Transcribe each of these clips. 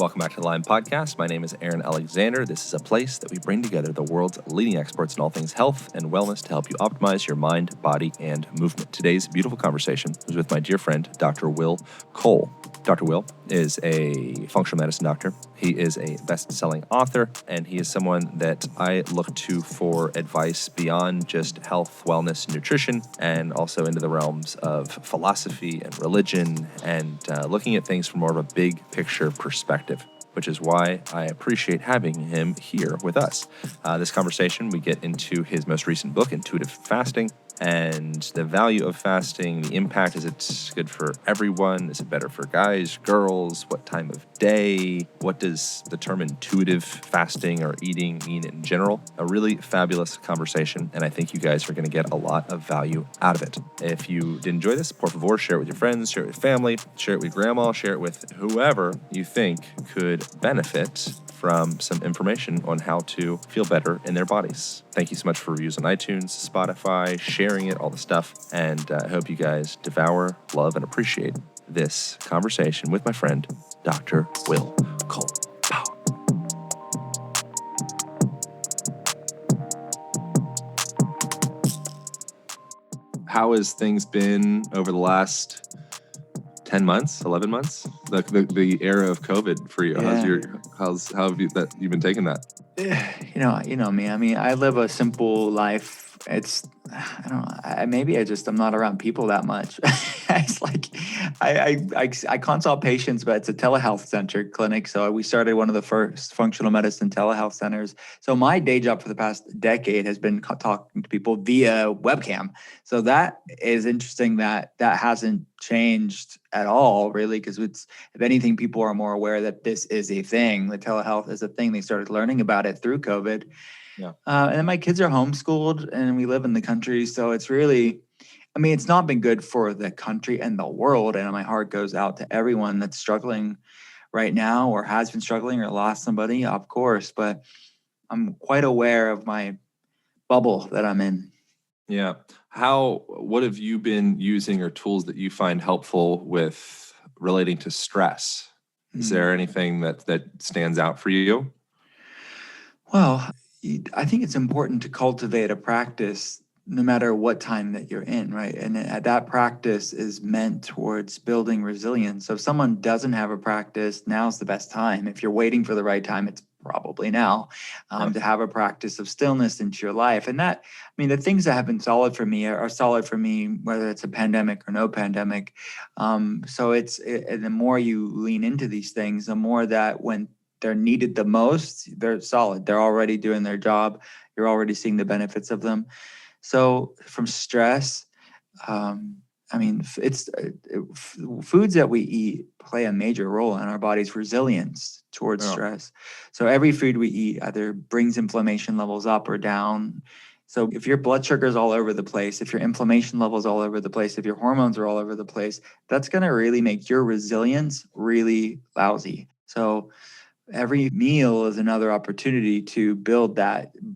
Welcome back to the Lime Podcast. My name is Aaron Alexander. This is a place that we bring together the world's leading experts in all things health and wellness to help you optimize your mind, body, and movement. Today's beautiful conversation is with my dear friend, Dr. Will Cole. Dr. Will is a functional medicine doctor. He is a best-selling author, and he is someone that I look to for advice beyond just health, wellness, nutrition, and also into the realms of philosophy and religion, and looking at things from more of a big picture perspective, which is why I appreciate having him here with us. This conversation, we get into his most recent book, Intuitive Fasting, and the value of fasting, the impact. Is it good for everyone? Is it better for guys, girls? What time of day? What does the term intuitive fasting or eating mean in general? A really fabulous conversation, and I think you guys are going to get a lot of value out of it. If you did enjoy this, por favor, share it with your friends, share it with family, share it with grandma, share it with whoever you think could benefit from some information on how to feel better in their bodies. Thank you so much for reviews on iTunes, Spotify, sharing it, all the stuff. And I hope you guys devour, love, and appreciate this conversation with my friend, Dr. Will Cole. Pow. How has things been over the last 10 months, 11 months, the era of COVID for you? Yeah. How have you been taking that? You know me. I mean, I live a simple life. I don't know. I'm not around people that much. It's like, I consult patients, but it's a telehealth-centered clinic. So we started one of the first functional medicine telehealth centers. So my day job for the past decade has been talking to people via webcam. So that is interesting that hasn't changed at all, really, because if anything, people are more aware that this is a thing. The telehealth is a thing. They started learning about it through COVID. Yeah. And then my kids are homeschooled and we live in the country. So it's really, it's not been good for the country and the world. And my heart goes out to everyone that's struggling right now or has been struggling or lost somebody, of course. But I'm quite aware of my bubble that I'm in. Yeah. What have you been using or tools that you find helpful with relating to stress? Is there anything that stands out for you? Well, I think it's important to cultivate a practice no matter what time that you're in, right? And that practice is meant towards building resilience. So if someone doesn't have a practice, now's the best time. If you're waiting for the right time, it's probably now to have a practice of stillness into your life. And the things that have been solid for me are solid for me, whether it's a pandemic or no pandemic. And the more you lean into these things, the more that when they're needed the most, they're solid. They're already doing their job. You're already seeing the benefits of them. So from stress, foods that we eat play a major role in our body's resilience towards stress. So every food we eat either brings inflammation levels up or down. So if your blood sugar is all over the place, if your inflammation levels all over the place, if your hormones are all over the place, that's going to really make your resilience really lousy. So every meal is another opportunity to build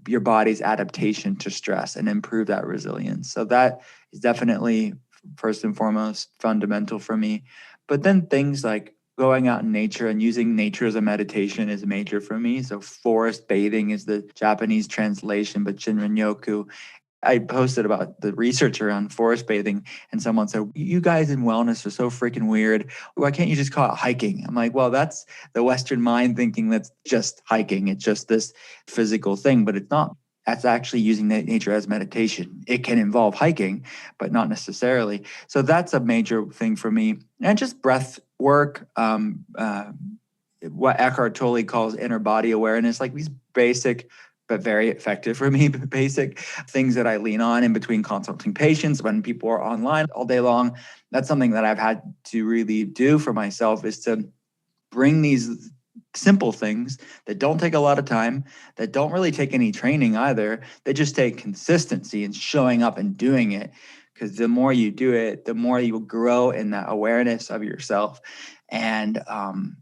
your body's adaptation to stress and improve that resilience. So that is definitely first and foremost fundamental for me. But then things like going out in nature and using nature as a meditation is major for me. So forest bathing is the Japanese translation, but Shinrin-yoku. I posted about the research around forest bathing, and someone said, you guys in wellness are so freaking weird. Why can't you just call it hiking? I'm like, well, that's the Western mind thinking that's just hiking. It's just this physical thing, but it's not. That's actually using nature as meditation. It can involve hiking, but not necessarily. So that's a major thing for me. And just breath work, what Eckhart Tolle calls inner body awareness, like these basic but very effective for me, basic things that I lean on in between consulting patients when people are online all day long. That's something that I've had to really do for myself, is to bring these simple things that don't take a lot of time, that don't really take any training either. They just take consistency and showing up and doing it. Because the more you do it, the more you will grow in that awareness of yourself. And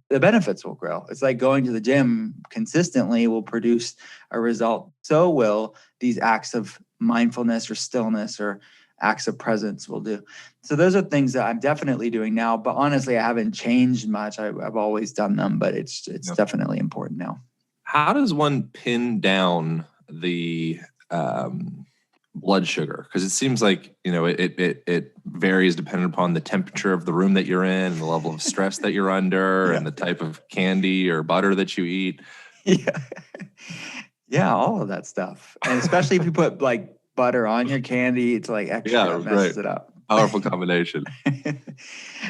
the benefits will grow. It's like going to the gym consistently will produce a result. So will these acts of mindfulness or stillness or acts of presence will do. So those are things that I'm definitely doing now, but honestly, I haven't changed much. I've always done them, but it's definitely important now. How does one pin down the blood sugar? Because it seems like, it varies depending upon the temperature of the room that you're in and the level of stress that you're under and the type of candy or butter that you eat. Yeah. Yeah, all of that stuff. And especially if you put like butter on your candy, it's like extra, it messes it up. Powerful combination.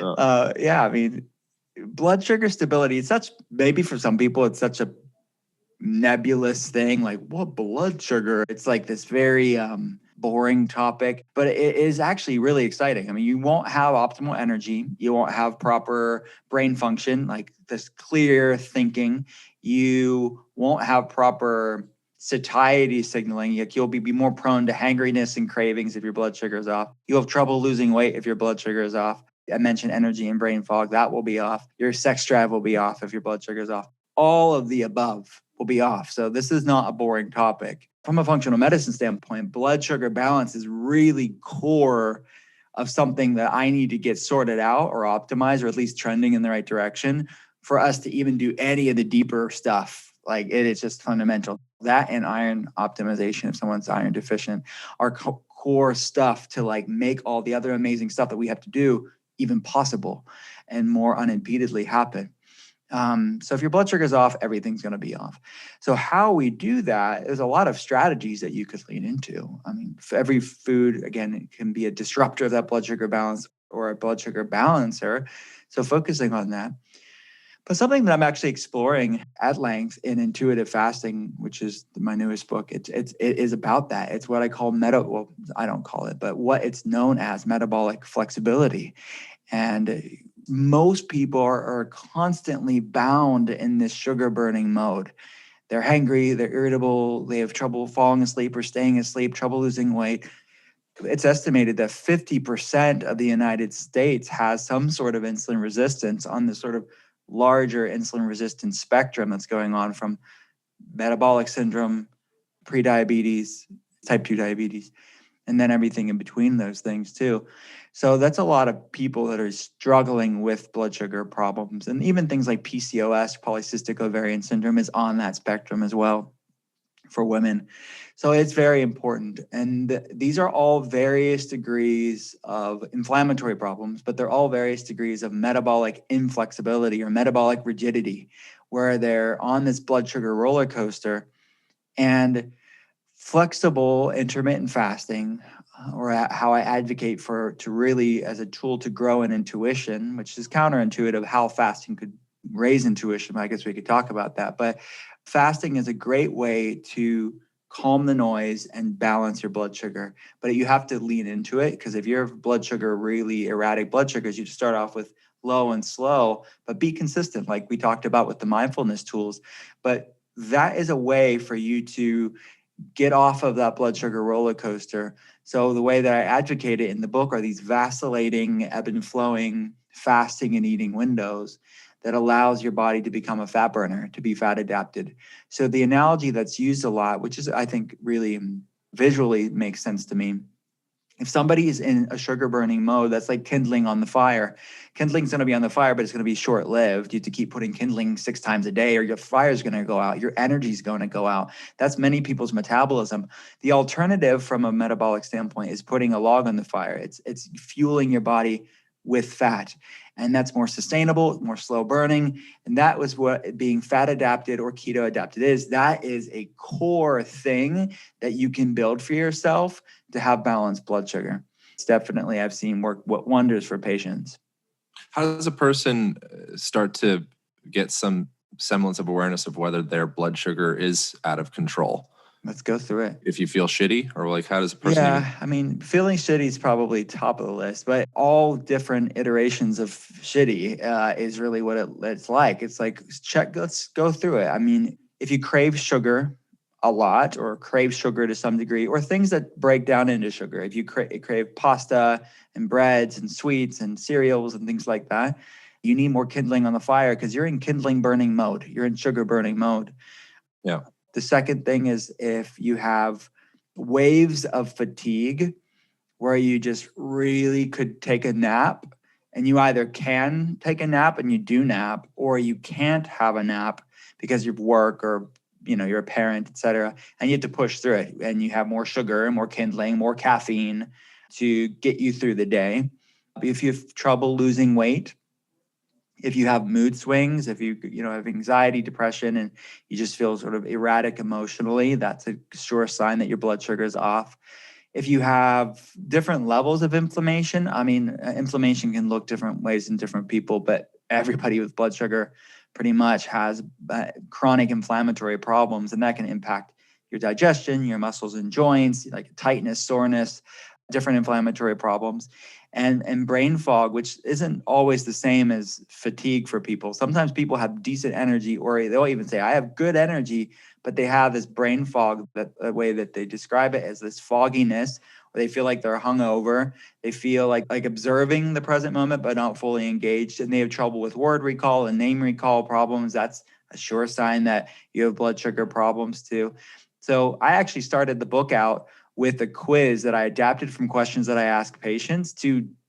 I mean, blood sugar stability, maybe for some people, it's such a nebulous thing. Like, what blood sugar? It's like this very boring topic, but it is actually really exciting. I mean, you won't have optimal energy. You won't have proper brain function, like this clear thinking. You won't have proper satiety signaling. You'll be more prone to hangriness and cravings if your blood sugar is off. You'll have trouble losing weight if your blood sugar is off. I mentioned energy and brain fog. That will be off. Your sex drive will be off if your blood sugar is off. All of the above will be off. So this is not a boring topic. From a functional medicine standpoint, blood sugar balance is really core of something that I need to get sorted out or optimized, or at least trending in the right direction for us to even do any of the deeper stuff. Like, it is just fundamental. That and iron optimization, if someone's iron deficient, are core stuff to like make all the other amazing stuff that we have to do even possible and more unimpededly happen. So if your blood sugar is off, everything's going to be off. So how we do that, there's a lot of strategies that you could lean into. I mean, for every food, again, it can be a disruptor of that blood sugar balance or a blood sugar balancer. So focusing on that. But something that I'm actually exploring at length in intuitive fasting, which is my newest book, it is about that. It's what I call I don't call it, but what it's known as metabolic flexibility. And most people are constantly bound in this sugar burning mode. They're hangry, they're irritable, they have trouble falling asleep or staying asleep, trouble losing weight. It's estimated that 50% of the United States has some sort of insulin resistance on the sort of larger insulin resistance spectrum that's going on, from metabolic syndrome, prediabetes, type 2 diabetes, and then everything in between those things too. So that's a lot of people that are struggling with blood sugar problems. And even things like PCOS, polycystic ovarian syndrome, is on that spectrum as well for women. So it's very important. And these are all various degrees of inflammatory problems, but they're all various degrees of metabolic inflexibility or metabolic rigidity, where they're on this blood sugar roller coaster. And flexible intermittent fasting, or how I advocate to really as a tool to grow an intuition, which is counterintuitive how fasting could raise intuition. I guess we could talk about that. But fasting is a great way to calm the noise and balance your blood sugar. But you have to lean into it, because if your blood sugar, really erratic blood sugars, you start off with low and slow, but be consistent, like we talked about with the mindfulness tools. But that is a way for you to get off of that blood sugar roller coaster. So the way that I advocate it in the book are these vacillating, ebb and flowing fasting and eating windows that allows your body to become a fat burner, to be fat adapted. So the analogy that's used a lot, which is, I think, really visually makes sense to me. If somebody is in a sugar burning mode, that's like kindling on the fire. Kindling's going to be on the fire, but it's going to be short lived. You have to keep putting kindling 6 times a day, or your fire's going to go out. Your energy's going to go out. That's many people's metabolism. The alternative from a metabolic standpoint is putting a log on the fire. It's fueling your body with fat. And that's more sustainable, more slow burning. And that was what being fat adapted or keto adapted is. That is a core thing that you can build for yourself to have balanced blood sugar. It's definitely, I've seen work wonders for patients. How does a person start to get some semblance of awareness of whether their blood sugar is out of control? Let's go through it. If you feel shitty, or like, how does a person I mean, feeling shitty is probably top of the list, but all different iterations of shitty is really what it's like. It's like, let's go through it. I mean, if you crave sugar a lot, or crave sugar to some degree, or things that break down into sugar, if you crave pasta and breads and sweets and cereals and things like that, you need more kindling on the fire, because you're in kindling burning mode. You're in sugar burning mode. Yeah. The second thing is if you have waves of fatigue, where you just really could take a nap, and you either can take a nap and you do nap, or you can't have a nap because you work or you're a parent, et cetera, and you have to push through it, and you have more sugar, more kindling, more caffeine to get you through the day. If you have trouble losing weight, if you have mood swings, if you have anxiety, depression, and you just feel sort of erratic emotionally, that's a sure sign that your blood sugar is off. If you have different levels of inflammation, inflammation can look different ways in different people, but everybody with blood sugar pretty much has chronic inflammatory problems, and that can impact your digestion, your muscles and joints, like tightness, soreness, different inflammatory problems, and brain fog, which isn't always the same as fatigue for people. Sometimes people have decent energy, or they'll even say, I have good energy, but they have this brain fog, that the way that they describe it as this fogginess, where they feel like they're hungover. They feel like observing the present moment, but not fully engaged. And they have trouble with word recall and name recall problems. That's a sure sign that you have blood sugar problems too. So I actually started the book out with a quiz that I adapted from questions that I ask patients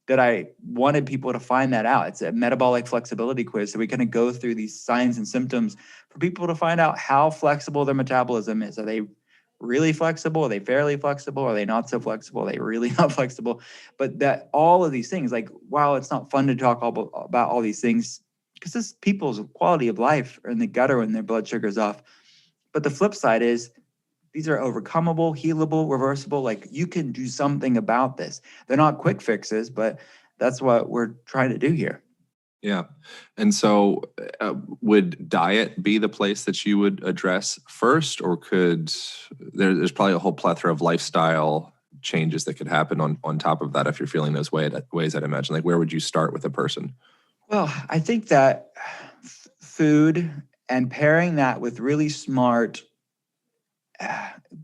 that I wanted people to find that out. It's a metabolic flexibility quiz. So we kind of go through these signs and symptoms for people to find out how flexible their metabolism is. Are they really flexible? Are they fairly flexible? Are they not so flexible? Are they really not flexible? But that all of these things, while it's not fun to talk about all these things, because this people's quality of life are in the gutter when their blood sugar's off. But the flip side is, these are overcomable, healable, reversible. You can do something about this. They're not quick fixes, but that's what we're trying to do here. Yeah. And so would diet be the place that you would address first, or there's probably a whole plethora of lifestyle changes that could happen on top of that if you're feeling those ways, I'd imagine. Where would you start with a person? Well, I think that food and pairing that with really smart,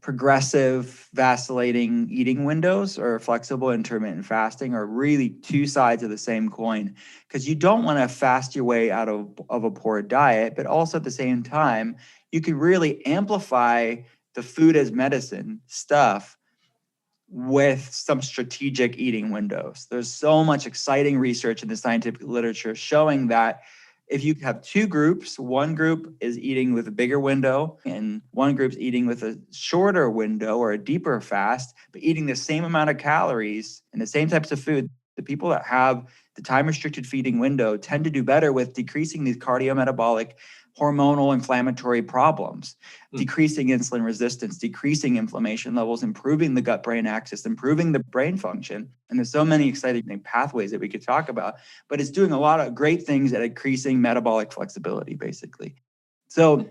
progressive, vacillating eating windows or flexible intermittent fasting are really two sides of the same coin, because you don't want to fast your way out of a poor diet, but also at the same time, you could really amplify the food as medicine stuff with some strategic eating windows. There's so much exciting research in the scientific literature showing that if you have two groups, one group is eating with a bigger window and one group's eating with a shorter window or a deeper fast, but eating the same amount of calories and the same types of food, the people that have the time-restricted feeding window tend to do better with decreasing these cardiometabolic, hormonal, inflammatory problems, decreasing insulin resistance, decreasing inflammation levels, improving the gut-brain axis, improving the brain function. And there's so many exciting pathways that we could talk about, but it's doing a lot of great things at increasing metabolic flexibility, basically. So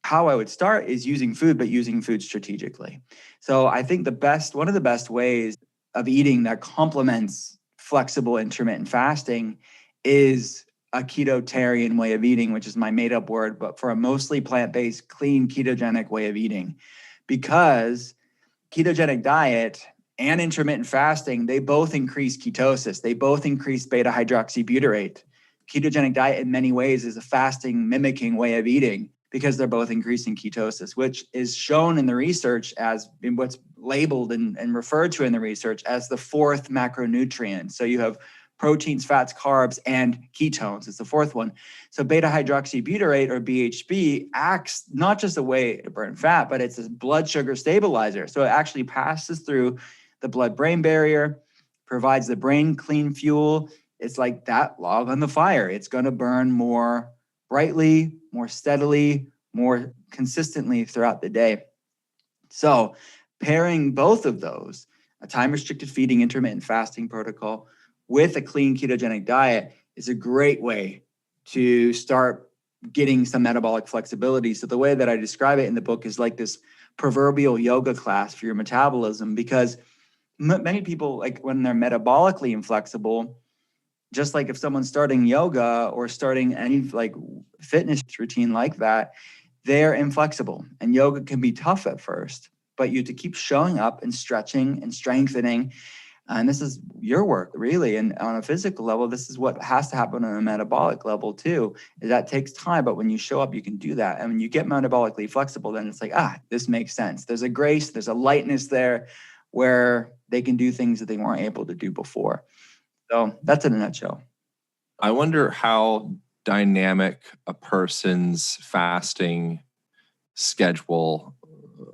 how I would start is using food, but using food strategically. So I think one of the best ways of eating that complements flexible intermittent fasting is a ketotarian way of eating, which is my made-up word, but for a mostly plant-based, clean, ketogenic way of eating. Because ketogenic diet and intermittent fasting, they both increase ketosis. They both increase beta-hydroxybutyrate. Ketogenic diet in many ways is a fasting mimicking way of eating, because they're both increasing ketosis, which is shown in the research as in what's labeled and referred to in the research as the fourth macronutrient. So you have proteins, fats, carbs, and ketones. It's the fourth one. So beta-hydroxybutyrate, or BHB, acts not just a way to burn fat, but it's a blood sugar stabilizer. So it actually passes through the blood-brain barrier, provides the brain clean fuel. It's like that log on the fire. It's going to burn more brightly, more steadily, more consistently throughout the day. So pairing both of those, a time-restricted feeding intermittent fasting protocol with a clean ketogenic diet, is a great way to start getting some metabolic flexibility. So the way that I describe it in the book is like this proverbial yoga class for your metabolism, because many people, when they're metabolically inflexible, just like if someone's starting yoga or starting any fitness routine like that, they're inflexible. And yoga can be tough at first, but you have to keep showing up and stretching and strengthening. And this is your work, really. And on a physical level, this is what has to happen on a metabolic level too. That takes time, but when you show up, you can do that. And when you get metabolically flexible, then it's like, this makes sense. There's a grace, there's a lightness there, where they can do things that they weren't able to do before. So that's in a nutshell. I wonder how dynamic a person's fasting schedule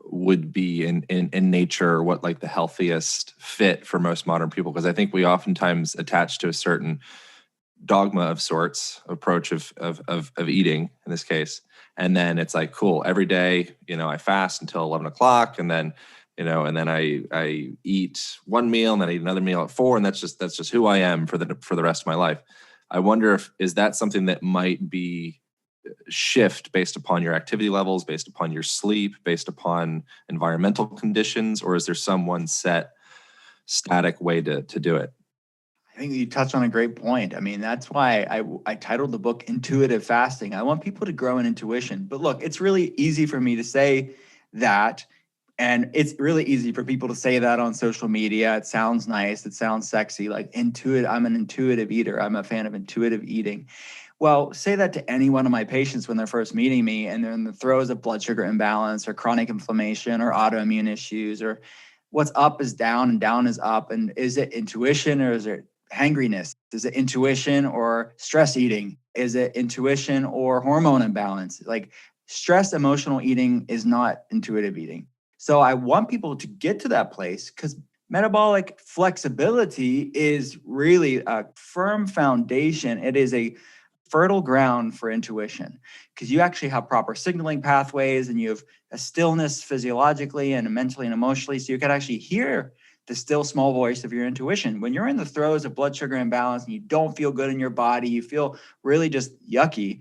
would be in nature, what like the healthiest fit for most modern people. Because I think we oftentimes attach to a certain dogma of sorts, approach of eating in this case. And then it's like, cool, every day, I fast until 11 o'clock, and then, and then I eat one meal, and then I eat another meal at 4. And that's just who I am for the rest of my life. I wonder is that something that might be shift based upon your activity levels, based upon your sleep, based upon environmental conditions, or is there some one set static way to do it? I think you touched on a great point. I mean, that's why I titled the book Intuitive Fasting. I want people to grow in intuition. But look, it's really easy for me to say that. And it's really easy for people to say that on social media. It sounds nice. It sounds sexy, like intuitive. I'm an intuitive eater. I'm a fan of intuitive eating. Well, say that to any one of my patients when they're first meeting me and they're in the throes of blood sugar imbalance or chronic inflammation or autoimmune issues, or what's up is down and down is up. And is it intuition or is it hangriness? Is it intuition or stress eating? Is it intuition or hormone imbalance? Like stress emotional eating is not intuitive eating. So I want people to get to that place because metabolic flexibility is really a firm foundation. It is a fertile ground for intuition because you actually have proper signaling pathways and you have a stillness physiologically and mentally and emotionally. So you can actually hear the still small voice of your intuition. When you're in the throes of blood sugar imbalance and you don't feel good in your body, you feel really just yucky.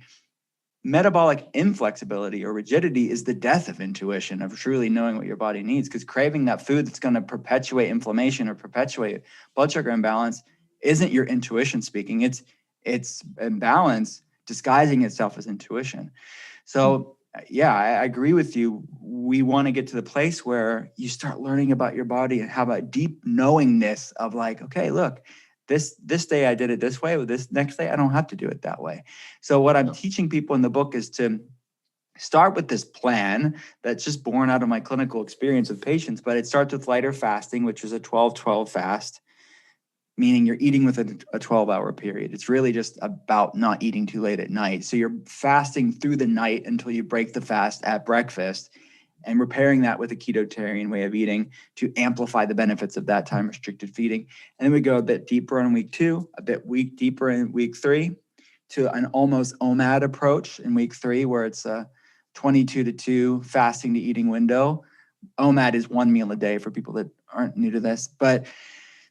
Metabolic inflexibility or rigidity is the death of intuition, of truly knowing what your body needs, because craving that food that's going to perpetuate inflammation or perpetuate blood sugar imbalance isn't your intuition speaking. It's imbalance disguising itself as intuition. So yeah, I agree with you. We want to get to the place where you start learning about your body and have a deep knowingness of like, okay, look, this day I did it this way, with this next day I don't have to do it that way. So what I'm teaching people in the book is to start with this plan that's just born out of my clinical experience with patients, but it starts with lighter fasting, which is a 12-12 fast, meaning you're eating within a 12-hour period. It's really just about not eating too late at night. So you're fasting through the night until you break the fast at breakfast, and repairing that with a ketotarian way of eating to amplify the benefits of that time restricted feeding. And then we go a bit deeper in week 2, a bit deeper in week 3, to an almost OMAD approach in week 3, where it's a 22-2 fasting to eating window. OMAD is 1 meal a day for people that aren't new to this, but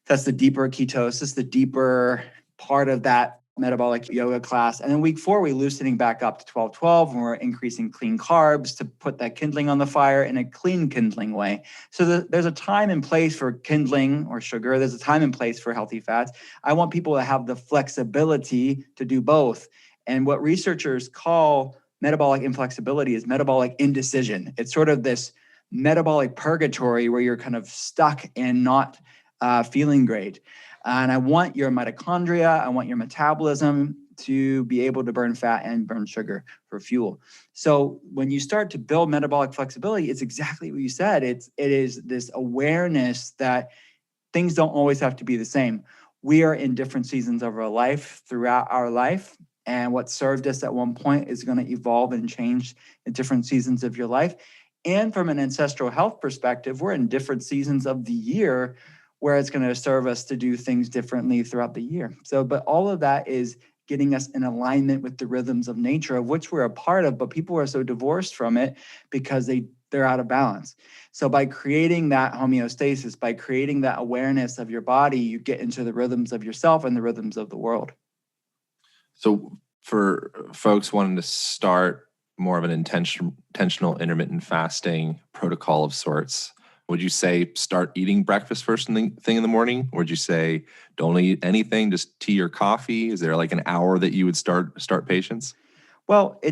that's the deeper ketosis, the deeper part of that metabolic yoga class. And then week 4, we're loosening back up to 12-12, and we're increasing clean carbs to put that kindling on the fire in a clean kindling way. So there's a time and place for kindling or sugar. There's a time and place for healthy fats. I want people to have the flexibility to do both. And what researchers call metabolic inflexibility is metabolic indecision. It's sort of this metabolic purgatory where you're kind of stuck and not feeling great. And I want your mitochondria, I want your metabolism to be able to burn fat and burn sugar for fuel. So when you start to build metabolic flexibility, it's exactly what you said. It is this awareness that things don't always have to be the same. We are in different seasons of our life throughout our life. And what served us at one point is going to evolve and change in different seasons of your life. And from an ancestral health perspective, we're in different seasons of the year where it's going to serve us to do things differently throughout the year. So, but all of that is getting us in alignment with the rhythms of nature, of which we're a part of, but people are so divorced from it because they're out of balance. So by creating that homeostasis, by creating that awareness of your body, you get into the rhythms of yourself and the rhythms of the world. So for folks wanting to start more of an intentional intermittent fasting protocol of sorts, would you say start eating breakfast first thing in the morning? Or would you say don't eat anything, just tea or coffee? Is there like an hour that you would start patients? Well,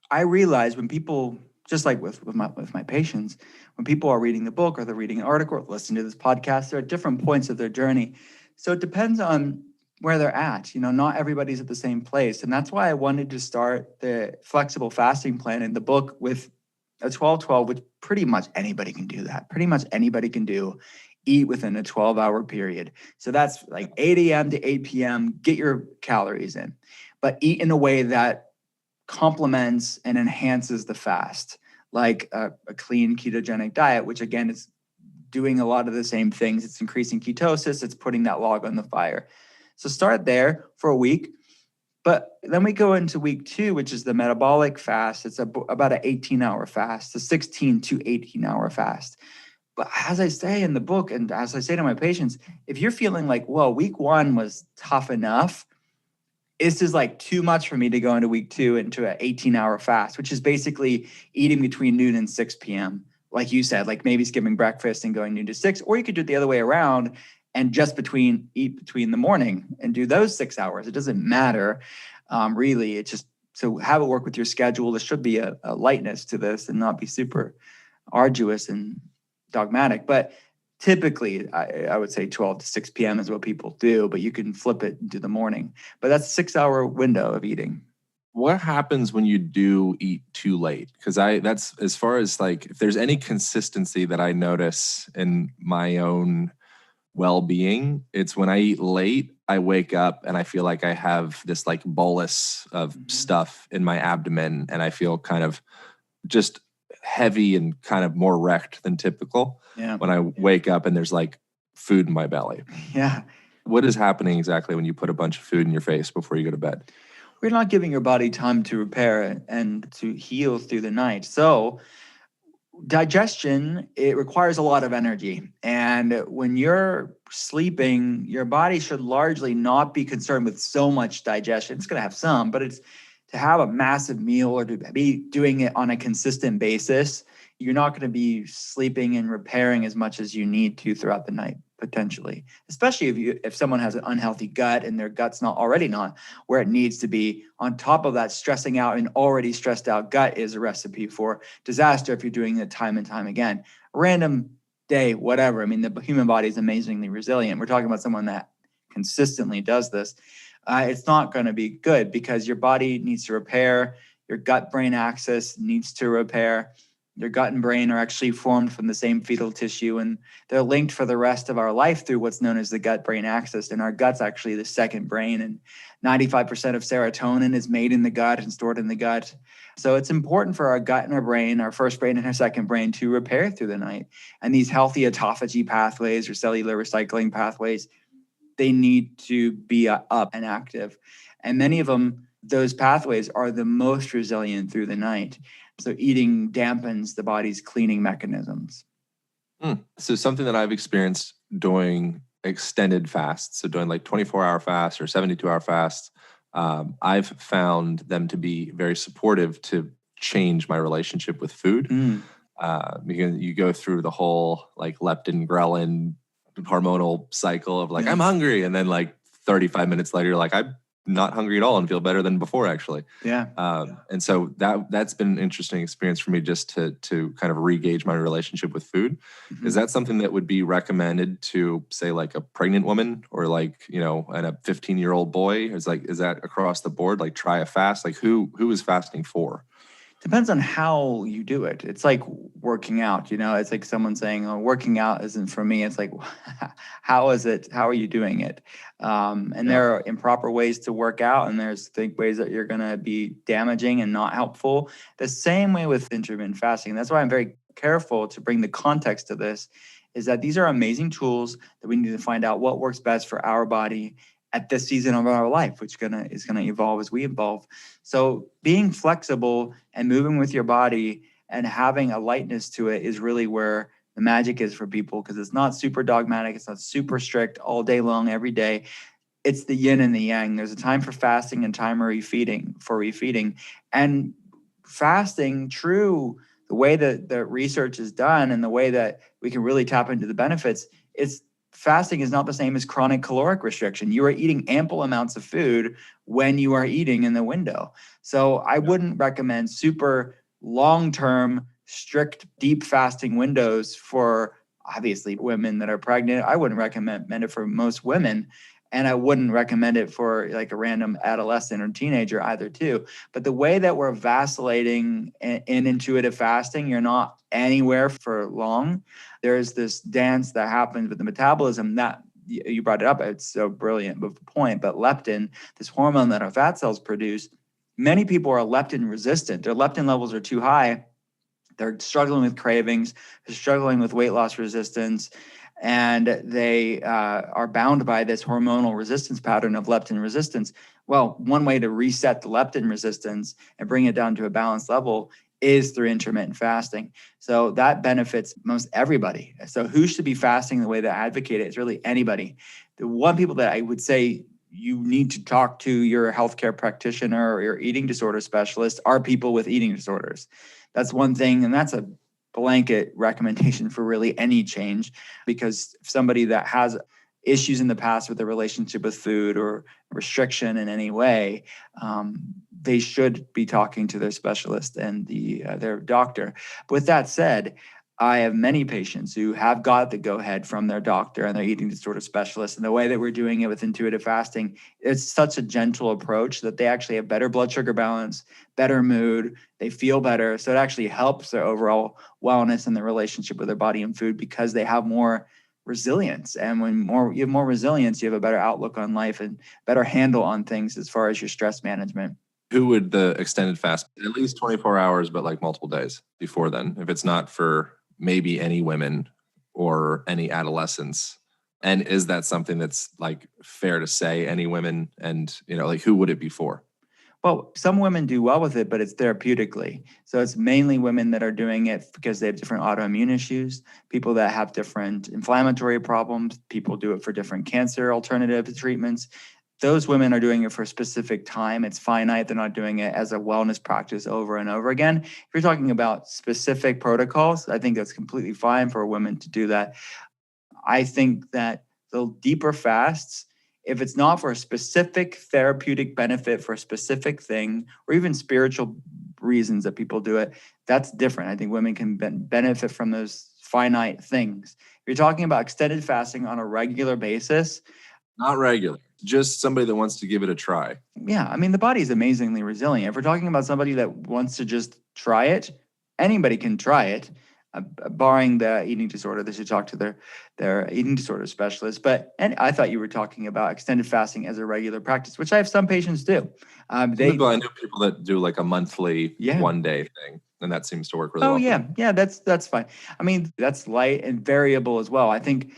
I realize when people, just like with my patients, when people are reading the book or they're reading an article or listening to this podcast, they're at different points of their journey. So it depends on where they're at. Not everybody's at the same place. And that's why I wanted to start the flexible fasting plan in the book with a 12-12, which pretty much anybody can do that. Pretty much anybody can do, eat within a 12-hour period. So that's like 8 a.m. to 8 p.m., get your calories in, but eat in a way that complements and enhances the fast, like a clean ketogenic diet, which again is doing a lot of the same things. It's increasing ketosis, it's putting that log on the fire. So start there for a week. But then we go into week 2, which is the metabolic fast. It's about an 18-hour fast, a 16 to 18-hour fast. But as I say in the book, and as I say to my patients, if you're feeling like, well, week 1 was tough enough, this is like too much for me to go into week 2 into an 18-hour fast, which is basically eating between noon and 6 p.m. Like you said, like maybe skipping breakfast and going noon to 6, or you could do it the other way around and just eat between the morning and do those 6 hours. It doesn't matter, really. It's just, so have it work with your schedule. There should be a lightness to this and not be super arduous and dogmatic. But typically, I would say 12 to 6 p.m. is what people do, but you can flip it into the morning. But that's a 6-hour window of eating. What happens when you do eat too late? Because that's as far as like, if there's any consistency that I notice in my own well-being, it's when I eat late, I wake up and I feel like I have this like bolus of stuff in my abdomen, and I feel kind of just heavy and kind of more wrecked than typical when I wake up and there's like food in my belly. Yeah. What is happening exactly when you put a bunch of food in your face before you go to bed? We're not giving your body time to repair and to heal through the night. So digestion, it requires a lot of energy. And when you're sleeping, your body should largely not be concerned with so much digestion. It's going to have some, but it's to have a massive meal or to be doing it on a consistent basis. You're not going to be sleeping and repairing as much as you need to throughout the night, potentially, especially if someone has an unhealthy gut and their gut's not where it needs to be. On top of that, stressing out an already stressed out gut is a recipe for disaster if you're doing it time and time again. A random day, whatever. I mean, the human body is amazingly resilient. We're talking about someone that consistently does this. It's not going to be good because your body needs to repair. Your gut-brain axis needs to repair. Your gut and brain are actually formed from the same fetal tissue, and they're linked for the rest of our life through what's known as the gut-brain axis. And our gut's actually the second brain, and 95% of serotonin is made in the gut and stored in the gut. So it's important for our gut and our brain, our first brain and our second brain, to repair through the night. And these healthy autophagy pathways or cellular recycling pathways, they need to be up and active. And many of them, those pathways are the most resilient through the night. So eating dampens the body's cleaning mechanisms. So something that I've experienced doing extended fasts, so doing like 24-hour fasts or 72-hour fasts, I've found them to be very supportive to change my relationship with food. Because you go through the whole like leptin, ghrelin, hormonal cycle of like, I'm hungry. And then like 35 minutes later, you're like, I'm not hungry at all and feel better than before, actually. And so that's been an interesting experience for me, just to kind of re-gauge my relationship with food. Is that something that would be recommended to, say, like a pregnant woman or like, and a 15-year-old boy? Is that across the board? Like try a fast? Like who is fasting for? Depends on how you do it. It's like working out, it's like someone saying, oh, working out isn't for me. It's like, how is it? How are you doing it? There are improper ways to work out, and there's ways that you're going to be damaging and not helpful. The same way with intermittent fasting. That's why I'm very careful to bring the context to this, is that these are amazing tools that we need to find out what works best for our body at this season of our life, which is gonna evolve as we evolve. So being flexible and moving with your body and having a lightness to it is really where the magic is for people, because it's not super dogmatic, it's not super strict all day long, every day. It's the yin and the yang. There's a time for fasting and time for refeeding. And fasting, true, the way that the research is done and the way that we can really tap into the benefits, fasting is not the same as chronic caloric restriction. You are eating ample amounts of food when you are eating in the window. So I wouldn't recommend super long-term, strict, deep fasting windows for obviously women that are pregnant. I wouldn't recommend it for most women. And I wouldn't recommend it for like a random adolescent or teenager either too. But the way that we're vacillating in intuitive fasting, you're not anywhere for long. There's this dance that happens with the metabolism that you brought it up. It's so brilliant of a point. But leptin, this hormone that our fat cells produce, many people are leptin resistant. Their leptin levels are too high. They're struggling with cravings, they're struggling with weight loss resistance, and they are bound by this hormonal resistance pattern of leptin resistance. Well, one way to reset the leptin resistance and bring it down to a balanced level is through intermittent fasting. So that benefits most everybody. So who should be fasting the way that I advocate it? It's really anybody. The one people that I would say you need to talk to your healthcare practitioner or your eating disorder specialist are people with eating disorders. That's one thing, and that's a blanket recommendation for really any change, because if somebody that has issues in the past with their relationship with food or restriction in any way, they should be talking to their specialist and their doctor. But with that said, I have many patients who have got the go-ahead from their doctor and their eating disorder specialist. And the way that we're doing it with intuitive fasting, it's such a gentle approach that they actually have better blood sugar balance, better mood, they feel better. So it actually helps their overall wellness and their relationship with their body and food because they have more resilience. And when you have more resilience, you have a better outlook on life and better handle on things as far as your stress management. Who would the extended fast, at least 24 hours, but like multiple days before then, if it's not for maybe any women or any adolescents? And is that something that's like fair to say, any women? And, like who would it be for? Well, some women do well with it, but it's therapeutically. So it's mainly women that are doing it because they have different autoimmune issues, people that have different inflammatory problems, people do it for different cancer alternative treatments. Those women are doing it for a specific time. It's finite. They're not doing it as a wellness practice over and over again. If you're talking about specific protocols, I think that's completely fine for women to do that. I think that the deeper fasts, if it's not for a specific therapeutic benefit for a specific thing, or even spiritual reasons that people do it, that's different. I think women can benefit from those finite things. If you're talking about extended fasting on a regular basis, not regular, just somebody that wants to give it a try. Yeah, I mean, the body is amazingly resilient. If we're talking about somebody that wants to just try it, anybody can try it, barring the eating disorder. They should talk to their eating disorder specialist. And I thought you were talking about extended fasting as a regular practice, which I have some patients do. I know people that do like a monthly, one day thing, and that seems to work really well. Yeah, that's fine. I mean, that's light and variable as well. I think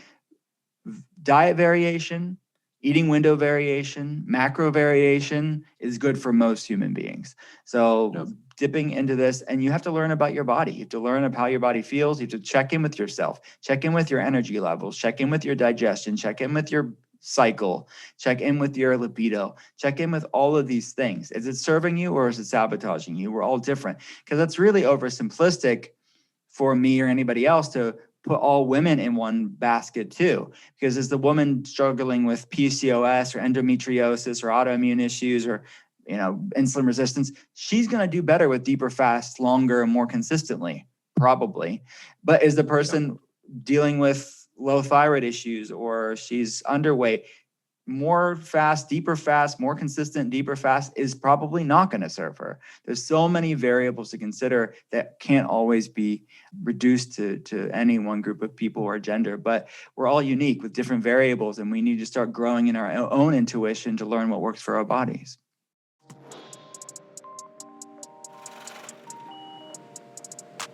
diet variation, eating window variation, macro variation is good for most human beings. So dipping into this, and you have to learn about your body. You have to learn about how your body feels. You have to check in with yourself, check in with your energy levels, check in with your digestion, check in with your cycle, check in with your libido, check in with all of these things. Is it serving you or is it sabotaging you? We're all different, because that's really oversimplistic for me or anybody else to put all women in one basket too, because as the woman struggling with PCOS or endometriosis or autoimmune issues or insulin resistance, she's going to do better with deeper fasts, longer and more consistently, probably. But is the person dealing with low thyroid issues or she's underweight, more fast, deeper fast, more consistent, deeper fast is probably not going to serve her. There's so many variables to consider that can't always be reduced to any one group of people or gender, but we're all unique with different variables, and we need to start growing in our own intuition to learn what works for our bodies.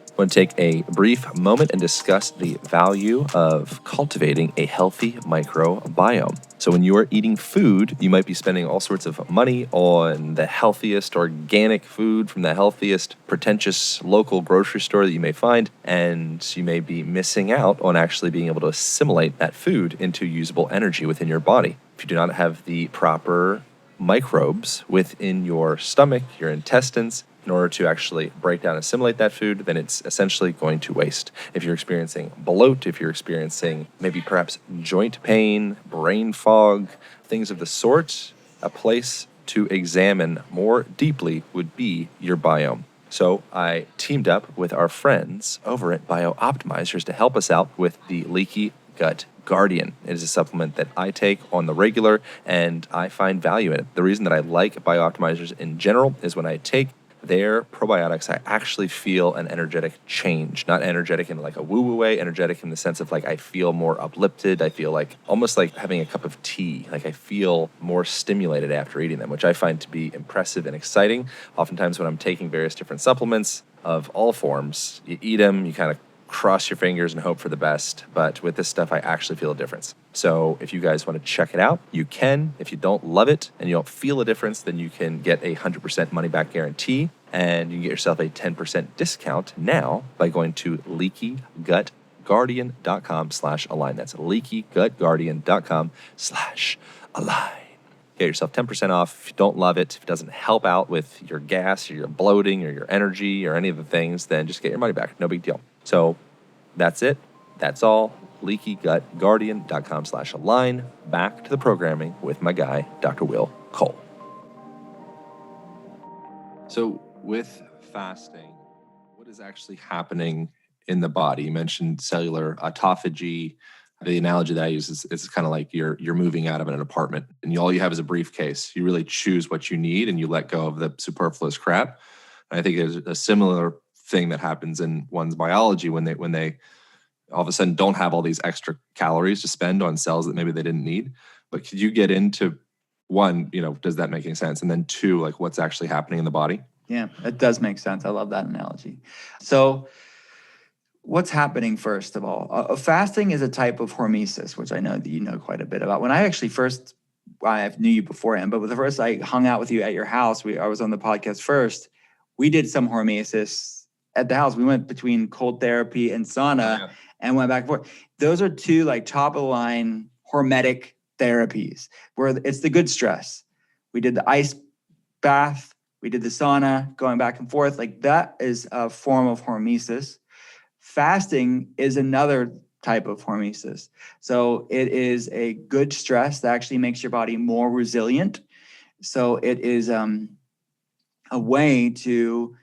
I want to take a brief moment and discuss the value of cultivating a healthy microbiome. So when you are eating food, you might be spending all sorts of money on the healthiest organic food from the healthiest pretentious local grocery store that you may find, and you may be missing out on actually being able to assimilate that food into usable energy within your body. If you do not have the proper microbes within your stomach, your intestines, in order to actually break down and assimilate that food, then it's essentially going to waste. If you're experiencing bloat, if you're experiencing maybe perhaps joint pain, brain fog, things of the sort, a place to examine more deeply would be your biome. So I teamed up with our friends over at BioOptimizers to help us out with the leaky gut Guardian. It is a supplement that I take on the regular, and I find value in it. The reason that I like Biooptimizers in general is when I take their probiotics, I actually feel an energetic change. Not energetic in like a woo-woo way, energetic in the sense of like I feel more uplifted. I feel like almost like having a cup of tea. Like I feel more stimulated after eating them, which I find to be impressive and exciting. Oftentimes when I'm taking various different supplements of all forms, you eat them, you kind of cross your fingers and hope for the best. But with this stuff, I actually feel a difference. So if you guys want to check it out, you can. If you don't love it and you don't feel a difference, then you can get a 100% money back guarantee, and you can get yourself a 10% discount now by going to leakygutguardian.com/align. That's leakygutguardian.com/align. Get yourself 10% off. If you don't love it, if it doesn't help out with your gas or your bloating or your energy or any of the things, then just get your money back. No big deal. So that's it. That's all. leakygutguardian.com/align. Back to the programming with my guy, Dr. Will Cole. So with fasting, what is actually happening in the body? You mentioned cellular autophagy. The analogy that I use is it's kind of like you're moving out of an apartment and all you have is a briefcase. You really choose what you need and you let go of the superfluous crap. And I think there's a similar thing that happens in one's biology when they all of a sudden don't have all these extra calories to spend on cells that maybe they didn't need. But could you get into one, does that make any sense? And then two, like what's actually happening in the body? Yeah, it does make sense. I love that analogy. So what's happening, first of all? Fasting is a type of hormesis, which I know that you know quite a bit about. When I actually I knew you beforehand, but the first I hung out with you at your house, I was on the podcast first, we did some hormesis at the house. We went between cold therapy and sauna and went back and forth. Those are two like top of the line hormetic therapies where it's the good stress. We did the ice bath, we did the sauna, going back and forth. Like that is a form of hormesis. Fasting is another type of hormesis. So it is a good stress that actually makes your body more resilient. So it is a way to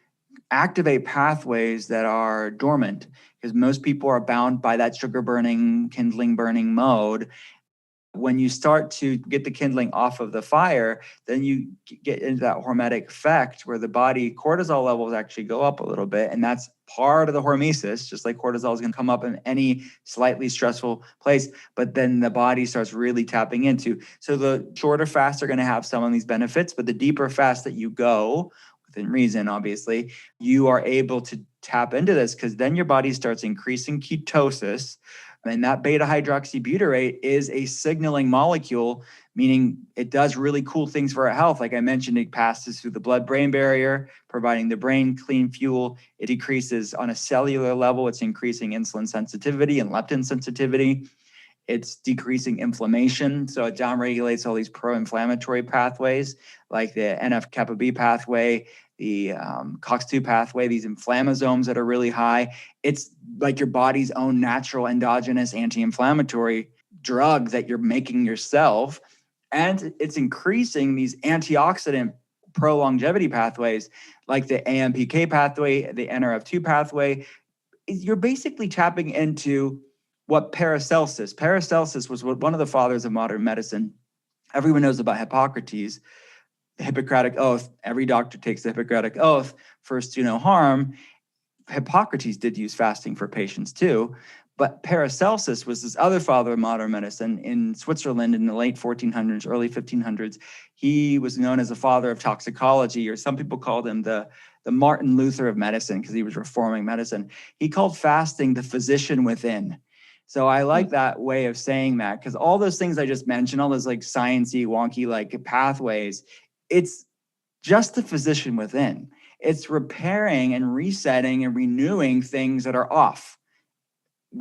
activate pathways that are dormant, because most people are bound by that sugar burning, kindling burning mode. When you start to get the kindling off of the fire, then you get into that hormetic effect where the body cortisol levels actually go up a little bit. And that's part of the hormesis, just like cortisol is going to come up in any slightly stressful place. But then the body starts really tapping into. So the shorter fasts are going to have some of these benefits, but the deeper fast that you go, within reason, obviously, you are able to tap into this because then your body starts increasing ketosis. And that beta hydroxybutyrate is a signaling molecule, meaning it does really cool things for our health. Like I mentioned, it passes through the blood-brain barrier, providing the brain clean fuel. It decreases on a cellular level. It's increasing insulin sensitivity and leptin sensitivity. It's decreasing inflammation. So it downregulates all these pro-inflammatory pathways like the NF-kappa B pathway, the COX-2 pathway, these inflammasomes that are really high. It's like your body's own natural endogenous anti-inflammatory drug that you're making yourself. And it's increasing these antioxidant pro-longevity pathways like the AMPK pathway, the NRF2 pathway. You're basically tapping into what Paracelsus was one of the fathers of modern medicine. Everyone knows about Hippocrates, the Hippocratic Oath. Every doctor takes the Hippocratic Oath, first do no harm. Hippocrates did use fasting for patients too, but Paracelsus was this other father of modern medicine in Switzerland in the late 1400s, early 1500s. He was known as the father of toxicology, or some people called him the Martin Luther of medicine because he was reforming medicine. He called fasting the physician within. So I like that way of saying that, because all those things I just mentioned, all those like sciencey, wonky like pathways, it's just the physician within. It's repairing and resetting and renewing things that are off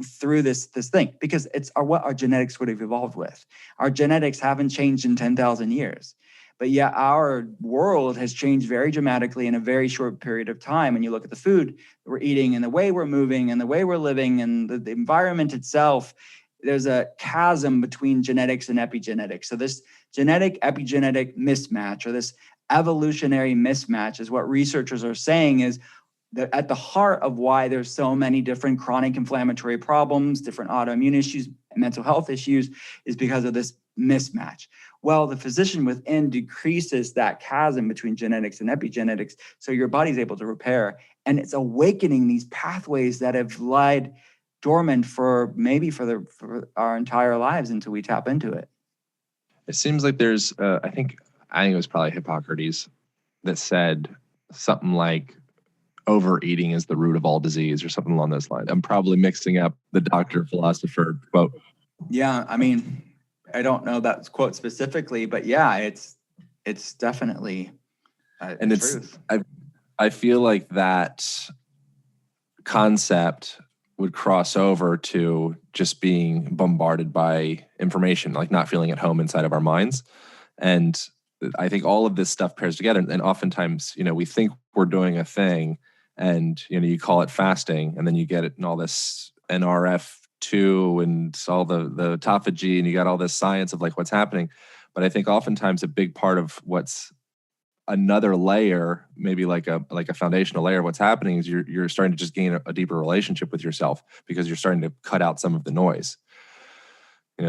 through this thing, because it's what our genetics would have evolved with. Our genetics haven't changed in 10,000 years. But yet our world has changed very dramatically in a very short period of time. When you look at the food that we're eating and the way we're moving and the way we're living and the environment itself, there's a chasm between genetics and epigenetics. So this genetic epigenetic mismatch, or this evolutionary mismatch, is what researchers are saying is at the heart of why there's so many different chronic inflammatory problems, different autoimmune issues, mental health issues, is because of this mismatch. Well, the physician within decreases that chasm between genetics and epigenetics, so your body's able to repair, and it's awakening these pathways that have lied dormant for our entire lives until we tap into it. It seems like there's, I think it was probably Hippocrates that said something like overeating is the root of all disease or something along those lines. I'm probably mixing up the doctor philosopher quote. Yeah, I mean, I don't know that quote specifically, but yeah, it's definitely And it's truth. I feel like that concept would cross over to just being bombarded by information, like not feeling at home inside of our minds. And I think all of this stuff pairs together. And oftentimes, we think we're doing a thing and, you call it fasting, and then you get it in all this NRF2 and all the autophagy, and you got all this science of like what's happening. But I think oftentimes a big part of what's another layer, maybe like a foundational layer of what's happening, is you're starting to just gain a deeper relationship with yourself because you're starting to cut out some of the noise.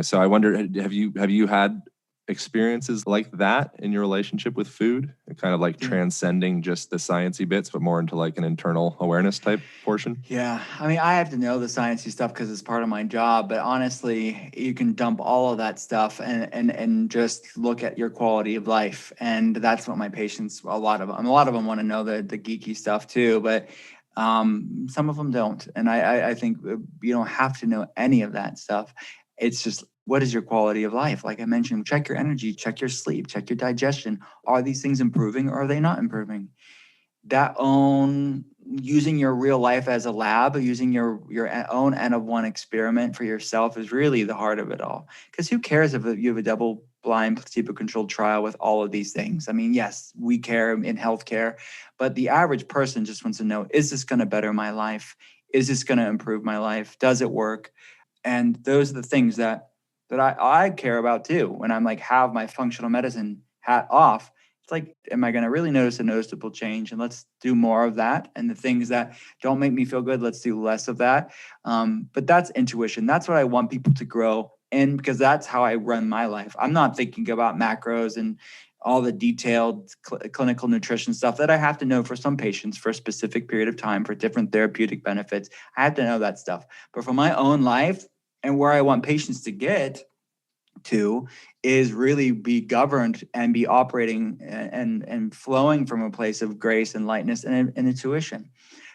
So I wonder, have you had experiences like that in your relationship with food, and kind of like transcending just the sciencey bits, but more into like an internal awareness type portion? Yeah, I mean, I have to know the sciencey stuff because it's part of my job. But honestly, you can dump all of that stuff and just look at your quality of life, and that's what my patients, a lot of them want to know the geeky stuff too. But some of them don't, and I think you don't have to know any of that stuff. It's just, what is your quality of life? Like I mentioned, check your energy, check your sleep, check your digestion. Are these things improving or are they not improving? Using your real life as a lab, using your own N of one experiment for yourself is really the heart of it all. Because who cares if you have a double-blind, placebo-controlled trial with all of these things? I mean, yes, we care in healthcare, but the average person just wants to know: is this going to better my life? Is this going to improve my life? Does it work? And those are the things that I care about too. When I'm like, have my functional medicine hat off, it's like, am I going to really notice a noticeable change? And let's do more of that. And the things that don't make me feel good, let's do less of that. But that's intuition. That's what I want people to grow in, because that's how I run my life. I'm not thinking about macros and all the detailed clinical nutrition stuff that I have to know for some patients for a specific period of time for different therapeutic benefits. I have to know that stuff. But for my own life and where I want patients to get to, is really be governed and be operating and flowing from a place of grace and lightness and intuition.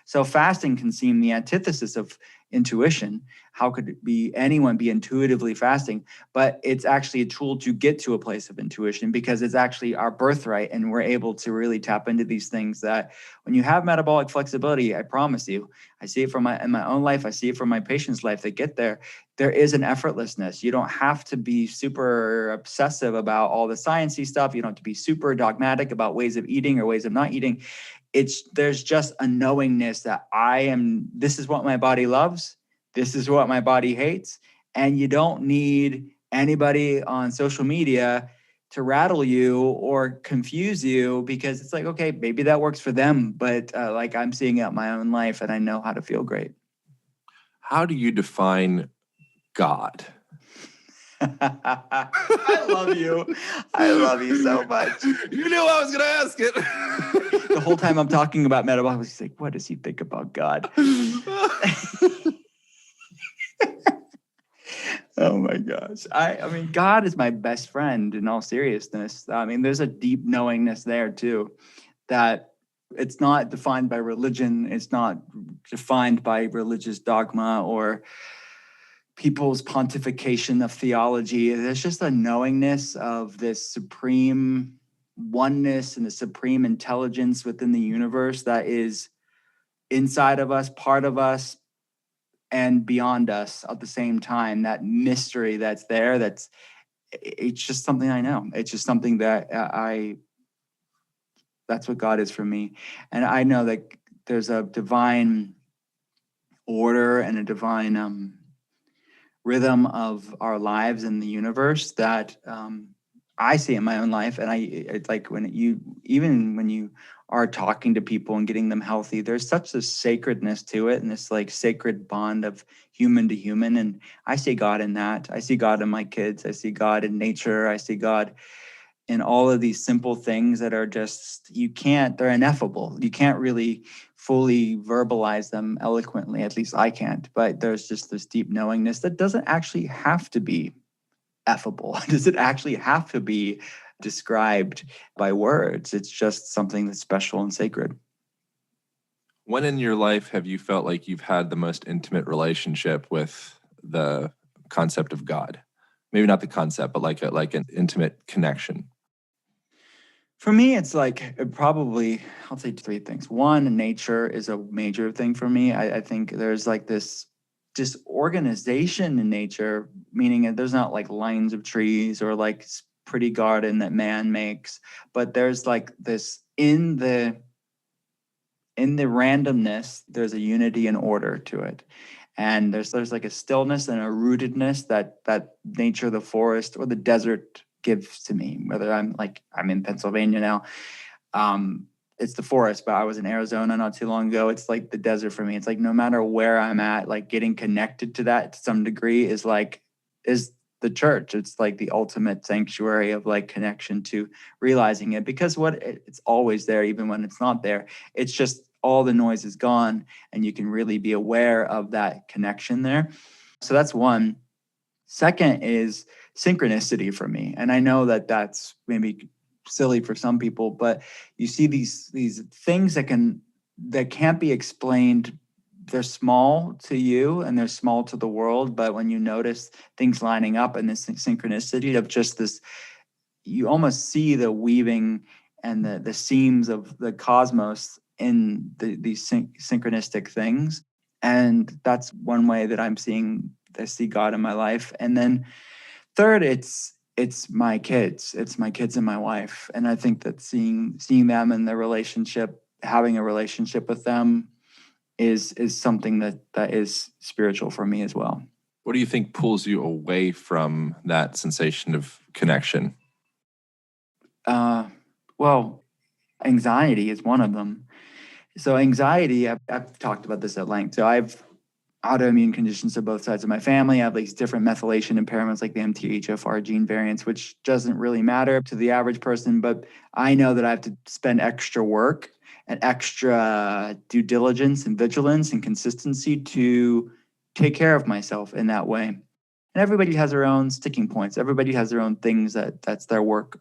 So fasting can seem the antithesis of intuition. How could it be anyone be intuitively fasting? But it's actually a tool to get to a place of intuition, because it's actually our birthright, and we're able to really tap into these things that when you have metabolic flexibility, I promise you, I see it in my own life, I see it from my patients' life, they get there. There is an effortlessness. You don't have to be super obsessive about all the sciencey stuff. You don't have to be super dogmatic about ways of eating or ways of not eating. There's just a knowingness that this is what my body loves. This is what my body hates. And you don't need anybody on social media to rattle you or confuse you, because it's like, okay, maybe that works for them, but like I'm seeing it in my own life and I know how to feel great. How do you define God? I love you. I love you so much. You knew I was going to ask it. The whole time I'm talking about metabolic, he's like, what does he think about God? Oh my gosh. I mean, God is my best friend in all seriousness. I mean, there's a deep knowingness there too, that it's not defined by religion. It's not defined by religious dogma or people's pontification of theology. There's just a knowingness of this supreme oneness and the supreme intelligence within the universe that is inside of us, part of us, and beyond us at the same time. That mystery that's there, it's just something I know. It's just something that that's what God is for me. And I know that there's a divine order and a divine rhythm of our lives in the universe that I see it in my own life, and it's like even when you are talking to people and getting them healthy, there's such a sacredness to it, and this like sacred bond of human to human. And I see God in that. I see God in my kids. I see God in nature. I see God in all of these simple things that are just they're ineffable. You can't really fully verbalize them eloquently. At least I can't. But there's just this deep knowingness that doesn't actually have to be effable? Does it actually have to be described by words? It's just something that's special and sacred. When in your life have you felt like you've had the most intimate relationship with the concept of God? Maybe not the concept, but like an intimate connection. For me, it's like probably, I'll say three things. One, nature is a major thing for me. I think there's like this disorganization in nature, meaning that there's not like lines of trees or like pretty garden that man makes, but there's like this in the randomness, there's a unity and order to it. And there's like a stillness and a rootedness that nature, the forest or the desert gives to me. Whether I'm in Pennsylvania now, it's the forest, but I was in Arizona not too long ago. It's like the desert for me. It's like no matter where I'm at, like getting connected to that to some degree is the church. It's like the ultimate sanctuary of like connection to realizing it, because it's always there, even when it's not there. It's just all the noise is gone and you can really be aware of that connection there. So that's one. Second is synchronicity for me. And I know that that's maybe silly for some people, but you see these things that can't be explained. They're small to you and they're small to the world, but when you notice things lining up and this synchronicity of just this, you almost see the weaving and the seams of the cosmos in these synchronistic things. And that's one way that I see God in my life. And then third, it's my kids. It's my kids and my wife. And I think that seeing them and their relationship, having a relationship with them is something that is spiritual for me as well. What do you think pulls you away from that sensation of connection? Well, anxiety is one of them. So anxiety, I've talked about this at length. So I've autoimmune conditions to both sides of my family. I have these different methylation impairments like the MTHFR gene variants, which doesn't really matter to the average person, but I know that I have to spend extra work and extra due diligence and vigilance and consistency to take care of myself in that way. And everybody has their own sticking points. Everybody has their own things that's their work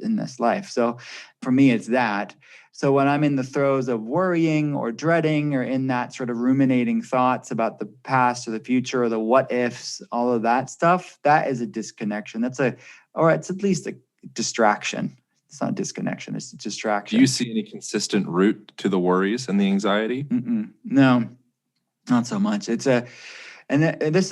in this life. So for me, it's that. So when I'm in the throes of worrying or dreading or in that sort of ruminating thoughts about the past or the future or the what ifs, all of that stuff, that is a disconnection. Or it's at least a distraction. It's not a disconnection, it's a distraction. Do you see any consistent root to the worries and the anxiety? No, not so much. This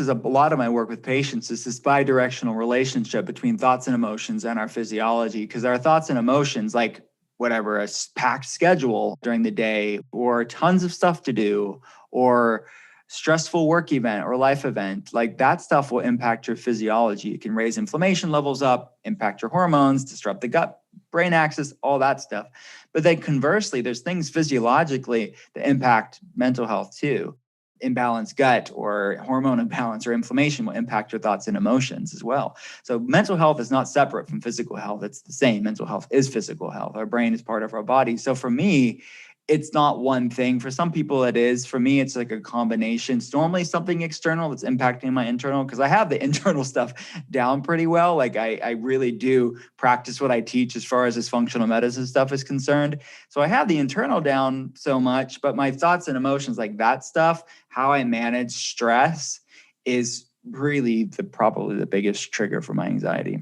is a lot of my work with patients, is this bi-directional relationship between thoughts and emotions and our physiology. Because our thoughts and emotions, like whatever, a packed schedule during the day or tons of stuff to do or stressful work event or life event, like that stuff will impact your physiology. It can raise inflammation levels up, impact your hormones, disrupt the gut brain axis, all that stuff. But then conversely, there's things physiologically that impact mental health too. Imbalanced gut or hormone imbalance or inflammation will impact your thoughts and emotions as well. So mental health is not separate from physical health. It's the same. Mental health is physical health. Our brain is part of our body. So for me, it's not one thing. For some people, it is. For me, it's like a combination. It's normally something external that's impacting my internal, because I have the internal stuff down pretty well. Like I really do practice what I teach as far as this functional medicine stuff is concerned. So I have the internal down so much, but my thoughts and emotions, like that stuff, how I manage stress is really probably the biggest trigger for my anxiety.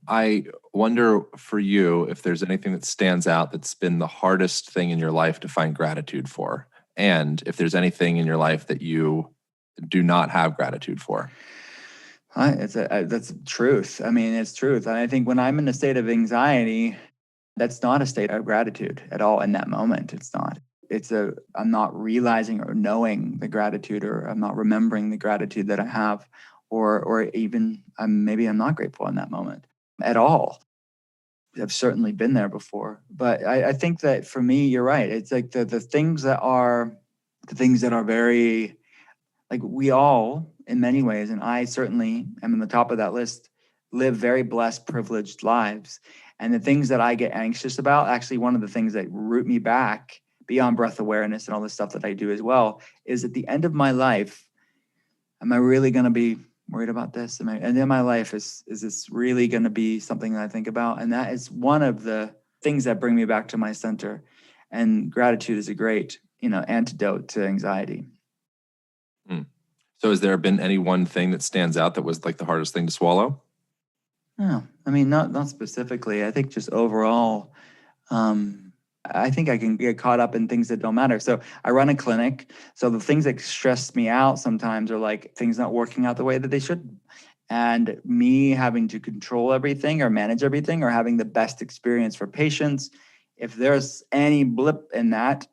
I wonder for you if there's anything that stands out that's been the hardest thing in your life to find gratitude for, and if there's anything in your life that you do not have gratitude for. That's truth. I mean, it's truth. And I think when I'm in a state of anxiety, that's not a state of gratitude at all in that moment. It's not. I'm not realizing or knowing the gratitude, or I'm not remembering the gratitude that I have, or even maybe I'm not grateful in that moment. at all. I've certainly been there before. But I think that for me, you're right. It's like the things that are very, like, we all, in many ways, and I certainly am in the top of that list, live very blessed, privileged lives. And the things that I get anxious about, actually, one of the things that root me back beyond breath awareness and all the stuff that I do as well, is at the end of my life, am I really going to be worried about this? And in my life, is this really going to be something that I think about? And that is one of the things that bring me back to my center. And gratitude is a great, antidote to anxiety. So has there been any one thing that stands out that was like the hardest thing to swallow? No, I mean, not specifically. I think just overall, I think I can get caught up in things that don't matter. So I run a clinic. So the things that stress me out sometimes are like things not working out the way that they should. And me having to control everything or manage everything or having the best experience for patients. If there's any blip in that,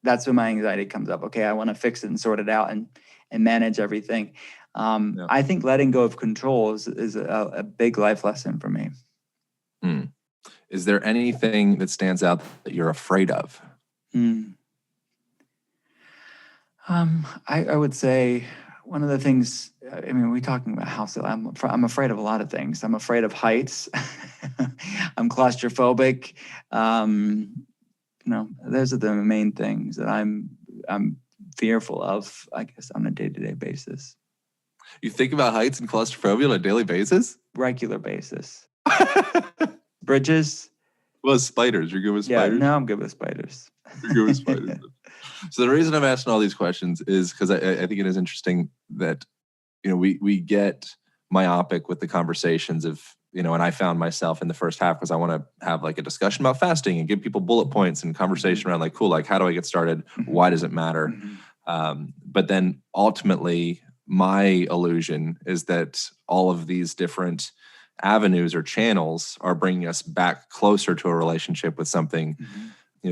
that's when my anxiety comes up. Okay, I want to fix it and sort it out and manage everything. I think letting go of control is a big life lesson for me. Is there anything that stands out that you're afraid of? I would say one of the things, I mean, we're talking about house. I'm afraid of a lot of things. I'm afraid of heights. I'm claustrophobic. Those are the main things that I'm fearful of, I guess, on a day-to-day basis. You think about heights and claustrophobia on a daily basis? Regular basis. Bridges? Well, spiders. You're good with spiders? Yeah, no, I'm good with spiders. You're good with spiders. So the reason I'm asking all these questions is because I think it is interesting that, we get myopic with the conversations of, and I found myself in the first half because I want to have like a discussion about fasting and give people bullet points and conversation around like, cool, like how do I get started? Why does it matter? But then ultimately my illusion is that all of these different avenues or channels are bringing us back closer to a relationship with something,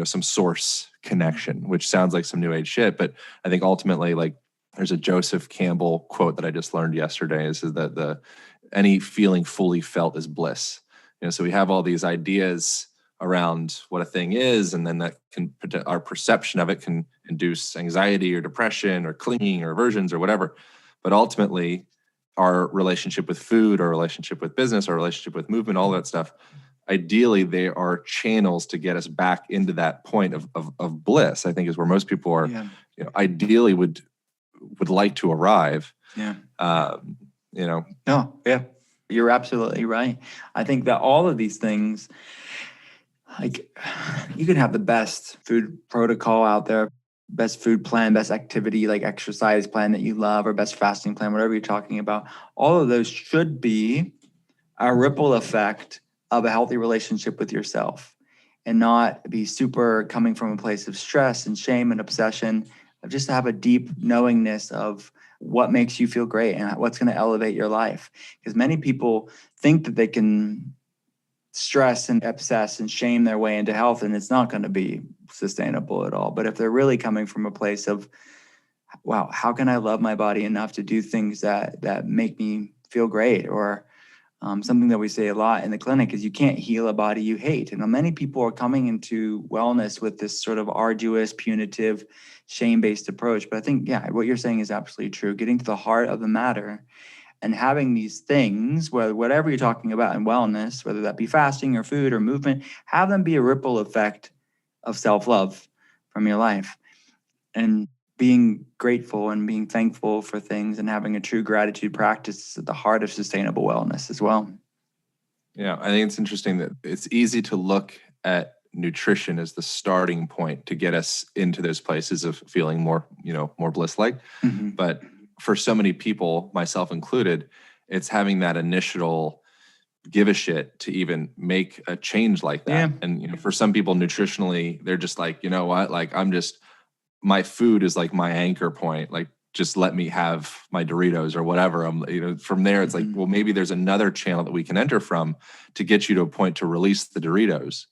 some source connection, which sounds like some new age shit. But I think ultimately, like, there's a Joseph Campbell quote that I just learned yesterday, is that any feeling fully felt is bliss. So we have all these ideas around what a thing is, and then that our perception of it can induce anxiety or depression or clinging or aversions or whatever. But ultimately, our relationship with food, our relationship with business, our relationship with movement, all that stuff, ideally they are channels to get us back into that point of bliss, I think, is where most people are, ideally would like to arrive. No, yeah, you're absolutely right. I think that all of these things, like, you can have the best food protocol out there, best food plan, best activity, like exercise plan that you love, or best fasting plan, whatever you're talking about. All of those should be a ripple effect of a healthy relationship with yourself, and not be super coming from a place of stress and shame and obsession, of just to have a deep knowingness of what makes you feel great and what's going to elevate your life. Because many people think that they can stress and obsess and shame their way into health, and it's not going to be sustainable at all. But if they're really coming from a place of, wow, how can I love my body enough to do things that make me feel great? Or something that we say a lot in the clinic is, you can't heal a body you hate. And many people are coming into wellness with this sort of arduous, punitive, shame-based approach. But I think, what you're saying is absolutely true. Getting to the heart of the matter and having these things, whatever you're talking about in wellness, whether that be fasting or food or movement, have them be a ripple effect of self-love from your life. And being grateful and being thankful for things and having a true gratitude practice is at the heart of sustainable wellness as well. Yeah, I think it's interesting that it's easy to look at nutrition as the starting point to get us into those places of feeling more, more bliss-like. But for so many people, myself included, it's having that initial give a shit to even make a change like that. And, for some people nutritionally, they're just like, you know what, like, my food is like my anchor point. Like, just let me have my Doritos or whatever. From there, it's like, well, maybe there's another channel that we can enter from to get you to a point to release the Doritos.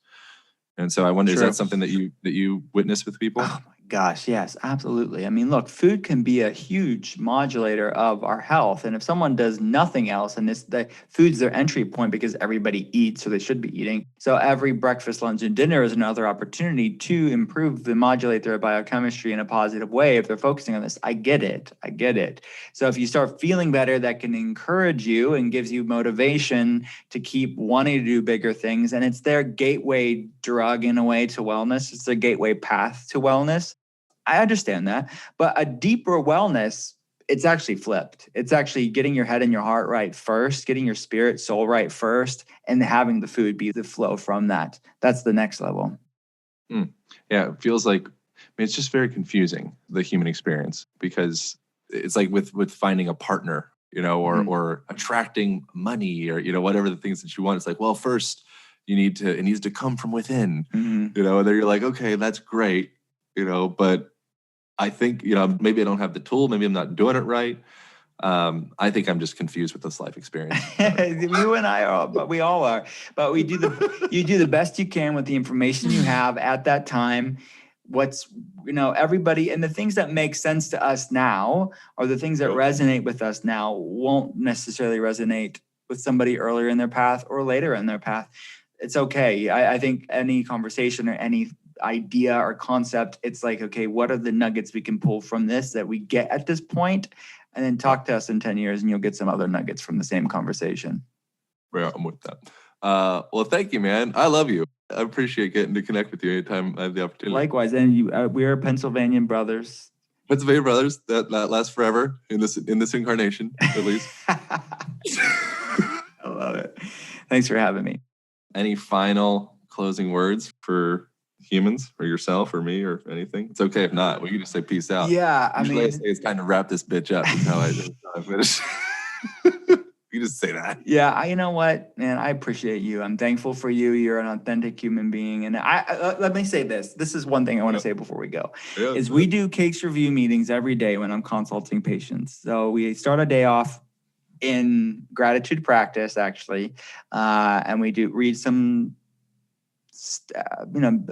And so I wonder, is that something that you witness with people? Oh my Gosh, yes, absolutely. I mean, look, food can be a huge modulator of our health. And if someone does nothing else, and the food's their entry point because everybody eats, so they should be eating. So every breakfast, lunch, and dinner is another opportunity to improve and modulate their biochemistry in a positive way if they're focusing on this. I get it. I get it. So if you start feeling better, that can encourage you and gives you motivation to keep wanting to do bigger things. And it's their gateway drug in a way to wellness. It's their gateway path to wellness. I understand that. But a deeper wellness, it's actually flipped. It's actually getting your head and your heart right first, getting your spirit, soul right first, and having the food be the flow from that. That's the next level. Yeah, it feels like, I mean, it's just very confusing, the human experience, because it's like with finding a partner, or attracting money, or, whatever the things that you want. It's like, well, first it needs to come from within, and then you're like, okay, that's great, but I think, maybe I don't have the tool. Maybe I'm not doing it right. I think I'm just confused with this life experience. You and I are, but we all are. But you do the best you can with the information you have at that time. Everybody, and the things that make sense to us now, or the things that resonate with us now, won't necessarily resonate with somebody earlier in their path or later in their path. It's okay. I think any conversation or any idea or concept, it's like, okay, what are the nuggets we can pull from this that we get at this point, and then talk to us in 10 years and you'll get some other nuggets from the same conversation. Yeah, I'm with that. Well, thank you, man. I love you. I appreciate getting to connect with you anytime I have the opportunity. Likewise. And we're Pennsylvania brothers. Pennsylvania brothers that lasts forever in this incarnation, at least. I love it. Thanks for having me. Any final closing words for humans, or yourself, or me, or anything? It's okay if not. We can just say peace out. Yeah, Usually I say it's time to wrap this bitch up. Is how I finish. You just say that. Yeah, you know what, man? I appreciate you. I'm thankful for you. You're an authentic human being. And let me say this. This is one thing I want to say before we go. We do case review meetings every day when I'm consulting patients. So we start a day off in gratitude practice, actually, and we do read some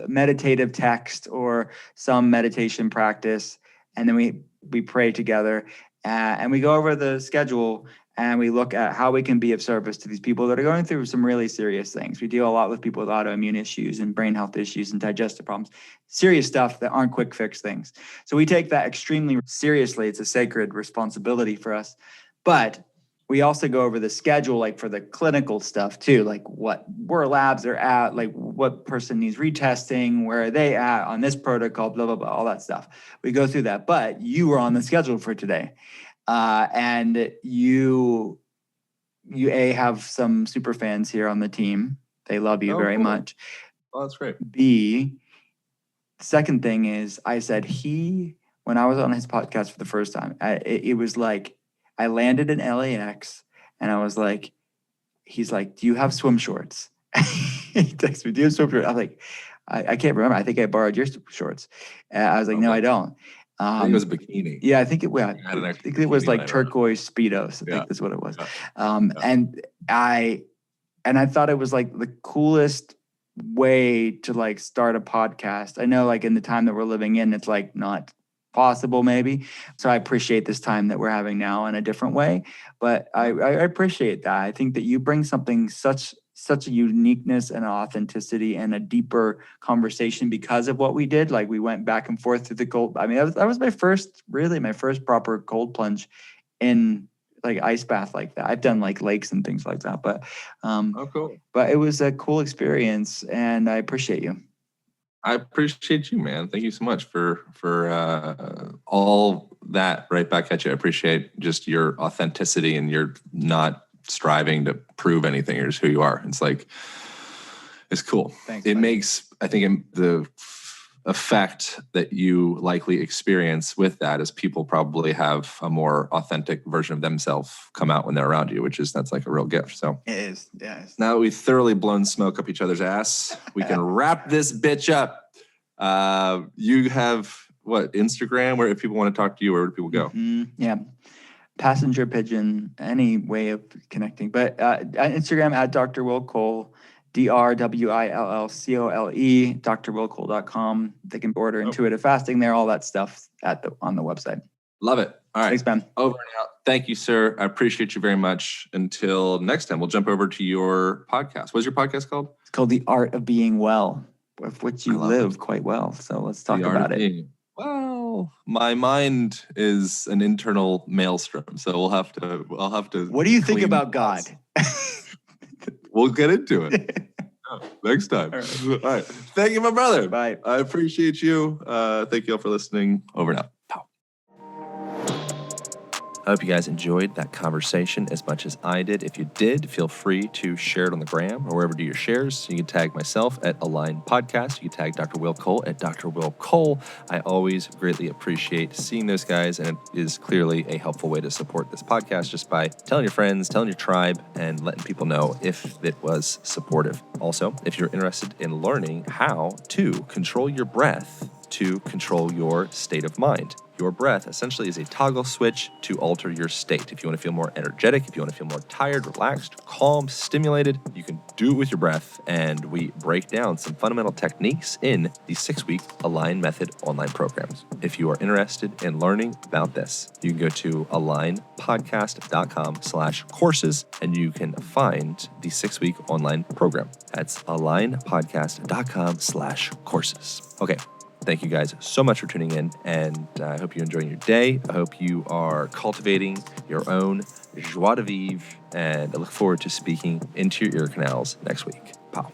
meditative text or some meditation practice, and then we pray together, and we go over the schedule, and we look at how we can be of service to these people that are going through some really serious things. We deal a lot with people with autoimmune issues and brain health issues and digestive problems, serious stuff that aren't quick fix things. So we take that extremely seriously. It's a sacred responsibility for us. But we also go over the schedule, like for the clinical stuff too, like where labs are at, like what person needs retesting, where are they at on this protocol, blah, blah, blah, all that stuff. We go through that, but you were on the schedule for today. And you have some super fans here on the team. They love you very much. Oh, that's great. B, second thing is, I said when I was on his podcast for the first time, it was like, I landed in LAX and I was like, he's like, do you have swim shorts? He texted me, do you have swim shorts? I was like, I can't remember. I think I borrowed your shorts. I was like, no, I don't. I think it was a bikini. Yeah, I think it was like turquoise Speedos. I think that's what it was. And I thought it was like the coolest way to like start a podcast. I know like in the time that we're living in, it's like not possible maybe. So I appreciate this time that we're having now in a different way. But I appreciate that. I think that you bring something such a uniqueness and authenticity and a deeper conversation because of what we did. Like we went back and forth through the cold. I mean, that was my first proper cold plunge in like ice bath like that. I've done like lakes and things like that, but cool. But it was a cool experience, and I appreciate you. I appreciate you, man. Thank you so much for all that right back at you. I appreciate just your authenticity, and you're not striving to prove anything. You're just who you are. It's like, it's cool. Thanks, it makes, I think, the effect that you likely experience with that is people probably have a more authentic version of themselves come out when they're around you, that's like a real gift. So it is. Yes. Now that we've thoroughly blown smoke up each other's ass, we can wrap this bitch up. You have what, Instagram, where if people want to talk to you, where do people go? Yeah. Passenger pigeon, any way of connecting. But Instagram at Dr. Will Cole, DRWILLCOLE, drwillcole.com. They can order intuitive fasting there, all that stuff on the website. Love it. All right. Thanks, man. Over and out. Thank you, sir. I appreciate you very much. Until next time, we'll jump over to your podcast. What's your podcast called? It's called The Art of Being Well, of which you live quite well. So let's talk about it. Well, my mind is an internal maelstrom, so I'll have to. What do you think about God? We'll get into it next time. All right. Thank you, my brother. Bye. I appreciate you. Thank you all for listening. Over and out. I hope you guys enjoyed that conversation as much as I did. If you did, feel free to share it on the gram or wherever you do your shares. You can tag myself at Align Podcast. You can tag Dr. Will Cole at Dr. Will Cole. I always greatly appreciate seeing those guys, and it is clearly a helpful way to support this podcast just by telling your friends, telling your tribe, and letting people know if it was supportive. Also, if you're interested in learning how to control your breath to control your state of mind. Your breath essentially is a toggle switch to alter your state. If you want to feel more energetic, if you want to feel more tired, relaxed, calm, stimulated, you can do it with your breath. And we break down some fundamental techniques in the 6-week Align Method online programs. If you are interested in learning about this, you can go to alignpodcast.com/courses and you can find the 6-week online program. That's alignpodcast.com/courses. Okay. Thank you guys so much for tuning in, and I hope you're enjoying your day. I hope you are cultivating your own joie de vivre, and I look forward to speaking into your ear canals next week. Pow.